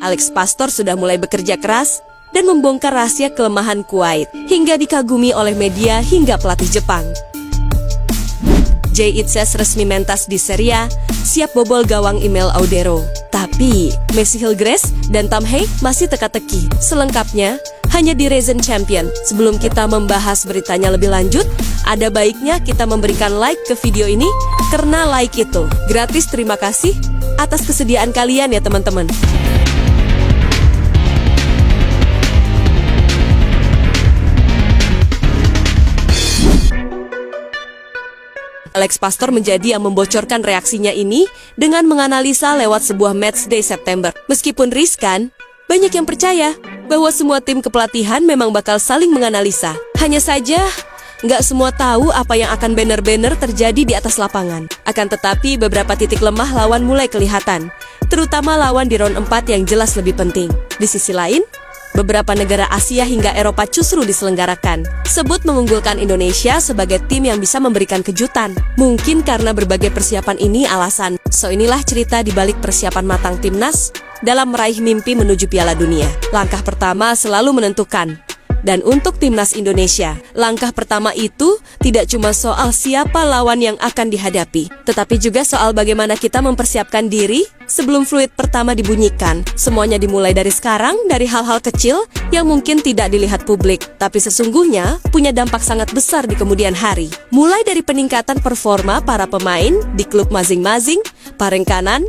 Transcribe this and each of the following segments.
Alex Pastor sudah mulai bekerja keras dan membongkar rahasia kelemahan Kuwait hingga dikagumi oleh media hingga pelatih Jepang. Jay Itzes resmi mentas di Serie A, siap bobol gawang Emile Audero. Tapi Messi Hilgres dan Tam Hae masih teka-teki. Selengkapnya hanya di Reason Champion. Sebelum kita membahas beritanya lebih lanjut, ada baiknya kita memberikan like ke video ini, karena like itu gratis. Terima kasih atas kesediaan kalian ya teman-teman. Alex Pastor menjadi yang membocorkan reaksinya ini dengan menganalisa lewat sebuah matchday September. Meskipun riskan, banyak yang percaya bahwa semua tim kepelatihan memang bakal saling menganalisa. Hanya saja, nggak semua tahu apa yang akan benar-benar terjadi di atas lapangan. Akan tetapi, beberapa titik lemah lawan mulai kelihatan, terutama lawan di round 4 yang jelas lebih penting. Di sisi lain, beberapa negara Asia hingga Eropa justru diselenggarakan. Sebut mengunggulkan Indonesia sebagai tim yang bisa memberikan kejutan. Mungkin karena berbagai persiapan ini alasan. So inilah cerita di balik persiapan matang timnas dalam meraih mimpi menuju Piala Dunia. Langkah pertama selalu menentukan. Dan untuk timnas Indonesia, langkah pertama itu tidak cuma soal siapa lawan yang akan dihadapi, tetapi juga soal bagaimana kita mempersiapkan diri sebelum fluid pertama dibunyikan. Semuanya dimulai dari sekarang, dari hal-hal kecil yang mungkin tidak dilihat publik, tapi sesungguhnya punya dampak sangat besar di kemudian hari. Mulai dari peningkatan performa para pemain di klub masing-masing, Parengkanan,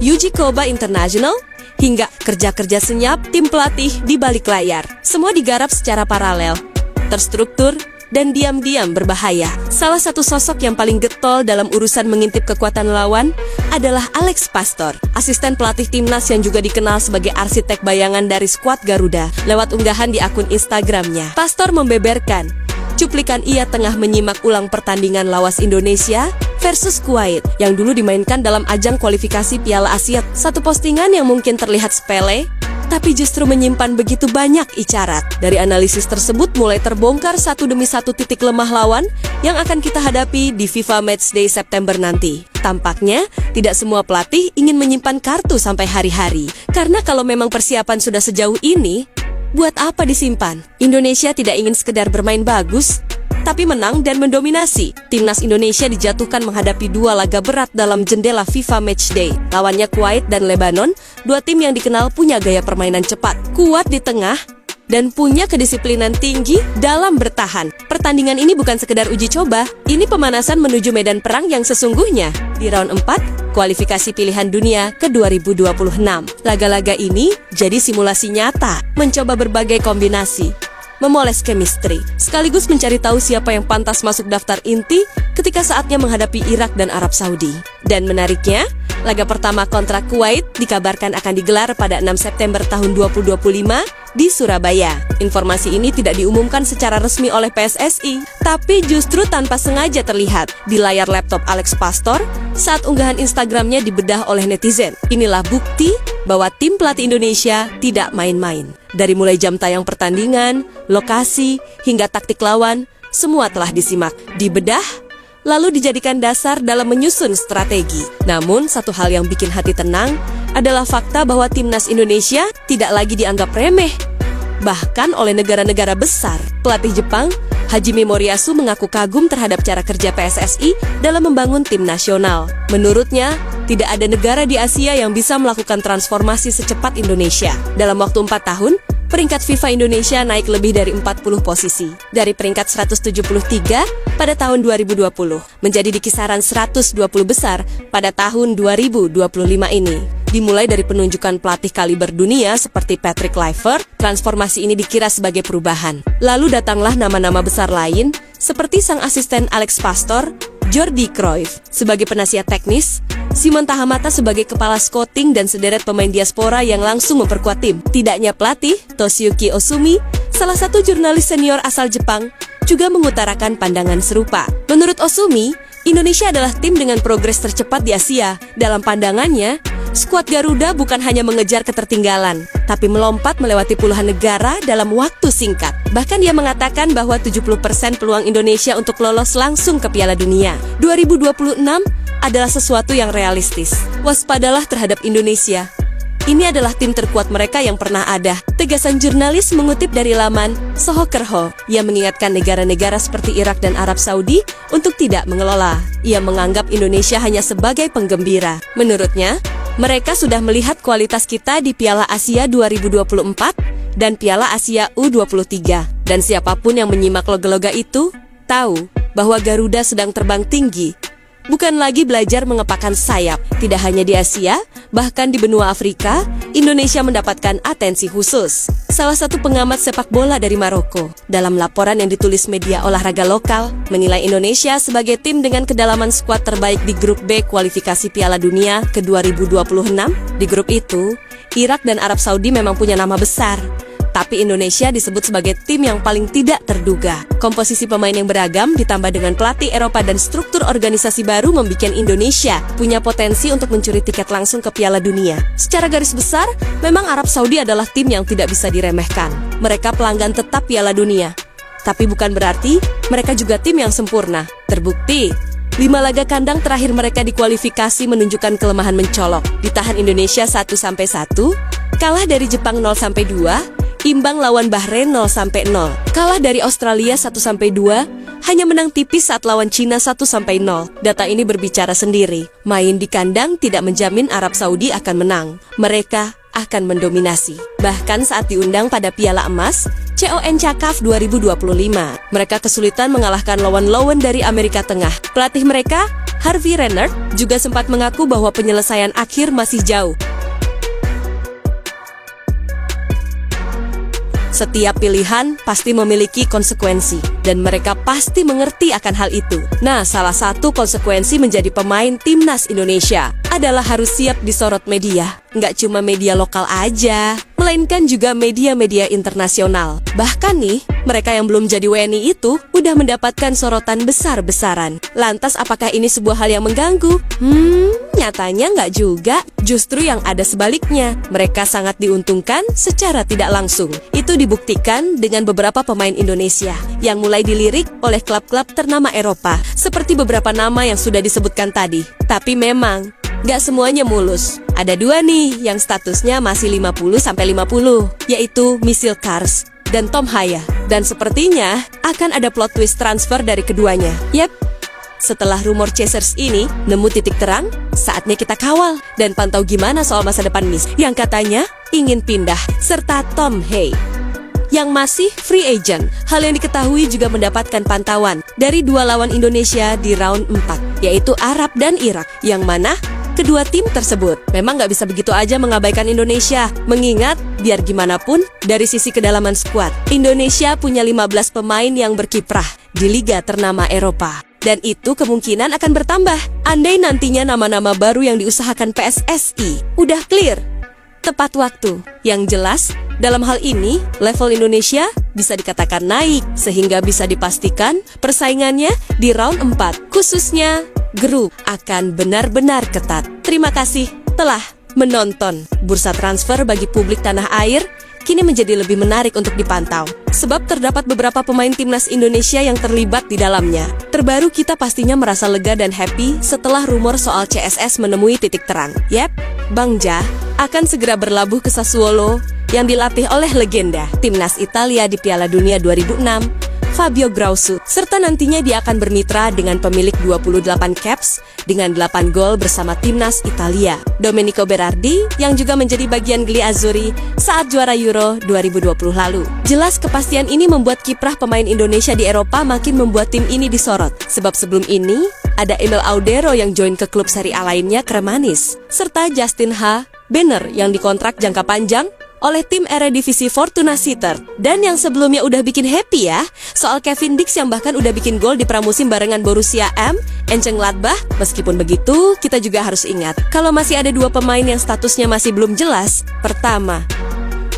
Yuji Koba International, hingga kerja-kerja senyap tim pelatih di balik layar. Semua digarap secara paralel, terstruktur, dan diam-diam berbahaya. Salah satu sosok yang paling getol dalam urusan mengintip kekuatan lawan adalah Alex Pastor, asisten pelatih timnas yang juga dikenal sebagai arsitek bayangan dari skuad Garuda. Lewat unggahan di akun Instagramnya, Pastor membeberkan cuplikan ia tengah menyimak ulang pertandingan lawas Indonesia versus Kuwait yang dulu dimainkan dalam ajang kualifikasi Piala Asia. Satu postingan yang mungkin terlihat sepele, tapi justru menyimpan begitu banyak isyarat. Dari analisis tersebut mulai terbongkar satu demi satu titik lemah lawan yang akan kita hadapi di FIFA Matchday September nanti. Tampaknya tidak semua pelatih ingin menyimpan kartu sampai hari-hari. Karena kalau memang persiapan sudah sejauh ini, buat apa disimpan? Indonesia tidak ingin sekedar bermain bagus, tapi menang dan mendominasi. Timnas Indonesia dijatuhkan menghadapi dua laga berat dalam jendela FIFA Matchday. Lawannya Kuwait dan Lebanon, dua tim yang dikenal punya gaya permainan cepat, kuat di tengah, dan punya kedisiplinan tinggi dalam bertahan. Pertandingan ini bukan sekedar uji coba, ini pemanasan menuju medan perang yang sesungguhnya. Di round 4, kualifikasi pilihan dunia ke 2026. Laga-laga ini jadi simulasi nyata, mencoba berbagai kombinasi, memoles chemistry, sekaligus mencari tahu siapa yang pantas masuk daftar inti ketika saatnya menghadapi Irak dan Arab Saudi. Dan menariknya, laga pertama kontra Kuwait dikabarkan akan digelar pada 6 September tahun 2025 di Surabaya. Informasi ini tidak diumumkan secara resmi oleh PSSI, tapi justru tanpa sengaja terlihat di layar laptop Alex Pastor saat unggahan Instagramnya dibedah oleh netizen. Inilah bukti bahwa tim pelatih Indonesia tidak main-main. Dari mulai jam tayang pertandingan, lokasi, hingga taktik lawan, semua telah disimak, dibedah, lalu dijadikan dasar dalam menyusun strategi. Namun, satu hal yang bikin hati tenang adalah fakta bahwa timnas Indonesia tidak lagi dianggap remeh, bahkan oleh negara-negara besar. Pelatih Jepang, Hajime Moriyasu, mengaku kagum terhadap cara kerja PSSI dalam membangun tim nasional. Menurutnya, tidak ada negara di Asia yang bisa melakukan transformasi secepat Indonesia. Dalam waktu 4 tahun, peringkat FIFA Indonesia naik lebih dari 40 posisi. Dari peringkat 173 pada tahun 2020, menjadi di kisaran 120 besar pada tahun 2025 ini. Dimulai dari penunjukan pelatih kaliber dunia seperti Patrick Kluivert, transformasi ini dikira sebagai perubahan. Lalu datanglah nama-nama besar lain, seperti sang asisten Alex Pastor, Jordi Cruyff sebagai penasihat teknis, Simon Tahamata sebagai kepala scouting, dan sederet pemain diaspora yang langsung memperkuat tim. Tidaknya pelatih, Toshiyuki Osumi, salah satu jurnalis senior asal Jepang, juga mengutarakan pandangan serupa. Menurut Osumi, Indonesia adalah tim dengan progres tercepat di Asia. Dalam pandangannya, skuad Garuda bukan hanya mengejar ketertinggalan, tapi melompat melewati puluhan negara dalam waktu singkat. Bahkan dia mengatakan bahwa 70% peluang Indonesia untuk lolos langsung ke Piala Dunia 2026 adalah sesuatu yang realistis. Waspadalah terhadap Indonesia Ini adalah tim terkuat mereka yang pernah ada. Tegasan jurnalis mengutip dari laman Sohokerho. Ia mengingatkan negara-negara seperti Irak dan Arab Saudi untuk tidak mengelola. Ia menganggap Indonesia hanya sebagai penggembira. Menurutnya, mereka sudah melihat kualitas kita di Piala Asia 2024 dan Piala Asia U23. Dan siapapun yang menyimak logo-logo itu, tahu bahwa Garuda sedang terbang tinggi. Bukan lagi belajar mengepakkan sayap. Tidak hanya di Asia, bahkan di benua Afrika, Indonesia mendapatkan atensi khusus. Salah satu pengamat sepak bola dari Maroko, dalam laporan yang ditulis media olahraga lokal, menilai Indonesia sebagai tim dengan kedalaman skuad terbaik di grup B kualifikasi Piala Dunia ke 2026. Di grup itu, Irak dan Arab Saudi memang punya nama besar. Tapi Indonesia disebut sebagai tim yang paling tidak terduga. Komposisi pemain yang beragam ditambah dengan pelatih Eropa dan struktur organisasi baru membuat Indonesia punya potensi untuk mencuri tiket langsung ke Piala Dunia. Secara garis besar, memang Arab Saudi adalah tim yang tidak bisa diremehkan. Mereka pelanggan tetap Piala Dunia. Tapi bukan berarti mereka juga tim yang sempurna. Terbukti, 5 laga kandang terakhir mereka di kualifikasi menunjukkan kelemahan mencolok. Ditahan Indonesia 1-1, kalah dari Jepang 0-2, imbang lawan Bahrain 0-0, kalah dari Australia 1-2, hanya menang tipis saat lawan Cina 1-0. Data ini berbicara sendiri. Main di kandang tidak menjamin Arab Saudi akan menang. Mereka akan mendominasi. Bahkan saat diundang pada Piala Emas CONCACAF 2025, mereka kesulitan mengalahkan lawan-lawan dari Amerika Tengah. Pelatih mereka, Harvey Renard, juga sempat mengaku bahwa penyelesaian akhir masih jauh. Setiap pilihan pasti memiliki konsekuensi, dan mereka pasti mengerti akan hal itu. Nah, salah satu konsekuensi menjadi pemain timnas Indonesia adalah harus siap disorot media. Nggak cuma media lokal aja, melainkan juga media-media internasional. Bahkan nih, mereka yang belum jadi WNI itu udah mendapatkan sorotan besar-besaran. Lantas apakah ini sebuah hal yang mengganggu? Nyatanya nggak juga. Justru yang ada sebaliknya. Mereka sangat diuntungkan secara tidak langsung. Itu dibuktikan dengan beberapa pemain Indonesia yang mulai dilirik oleh klub-klub ternama Eropa, seperti beberapa nama yang sudah disebutkan tadi. Tapi memang nggak semuanya mulus. Ada 2 nih yang statusnya masih 50-50, yaitu Misil Kars dan Tom Haya. Dan sepertinya akan ada plot twist transfer dari keduanya. Yep, setelah rumor Chasers ini nemu titik terang, saatnya kita kawal dan pantau gimana soal masa depan Miss yang katanya ingin pindah, serta Tom Haya yang masih free agent. Hal yang diketahui juga mendapatkan pantauan dari 2 lawan Indonesia di round 4, yaitu Arab dan Irak, yang mana kedua tim tersebut memang nggak bisa begitu aja mengabaikan Indonesia. Mengingat, biar gimana pun, dari sisi kedalaman skuad, Indonesia punya 15 pemain yang berkiprah di liga ternama Eropa. Dan itu kemungkinan akan bertambah andai nantinya nama-nama baru yang diusahakan PSSI udah clear tepat waktu. Yang jelas, dalam hal ini, level Indonesia bisa dikatakan naik, sehingga bisa dipastikan persaingannya di round 4, khususnya grup, akan benar-benar ketat. Terima kasih telah menonton. Bursa transfer bagi publik tanah air kini menjadi lebih menarik untuk dipantau, sebab terdapat beberapa pemain timnas Indonesia yang terlibat di dalamnya. Terbaru kita pastinya merasa lega dan happy setelah rumor soal CSS menemui titik terang. Yep, Bang Ja akan segera berlabuh ke Sassuolo yang dilatih oleh legenda timnas Italia di Piala Dunia 2006, Fabio Grosso, serta nantinya dia akan bermitra dengan pemilik 28 caps dengan 8 gol bersama timnas Italia, Domenico Berardi, yang juga menjadi bagian Gli Azzurri saat juara Euro 2020 lalu. Jelas kepastian ini membuat kiprah pemain Indonesia di Eropa makin membuat tim ini disorot, sebab sebelum ini ada Emil Audero yang join ke klub Serie A lainnya, Kremanis, serta Justin H. Benner yang dikontrak jangka panjang oleh tim Eredivisie Fortuna Sittard. Dan yang sebelumnya udah bikin happy ya, soal Kevin Dix yang bahkan udah bikin gol di pramusim barengan Borussia Mönchengladbach. Meskipun begitu, kita juga harus ingat kalau masih ada 2 pemain yang statusnya masih belum jelas. Pertama,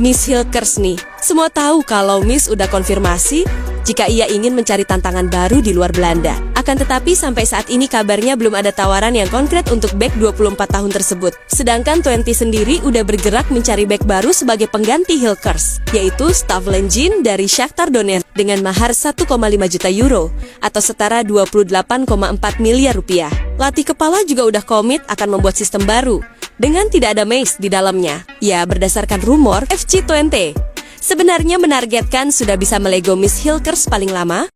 Misil Kars nih. Semua tahu kalau Miss udah konfirmasi jika ia ingin mencari tantangan baru di luar Belanda. Akan tetapi sampai saat ini kabarnya belum ada tawaran yang konkret untuk bek 24 tahun tersebut. Sedangkan Twente sendiri udah bergerak mencari bek baru sebagai pengganti Hilkers, yaitu Stavlen Jin dari Shakhtar Donetsk dengan mahar 1,5 juta euro atau setara 28,4 miliar rupiah. Latih kepala juga udah komit akan membuat sistem baru dengan tidak ada Mace di dalamnya. Ya, berdasarkan rumor, FC20 sebenarnya menargetkan sudah bisa melego Miss Hilkers paling lama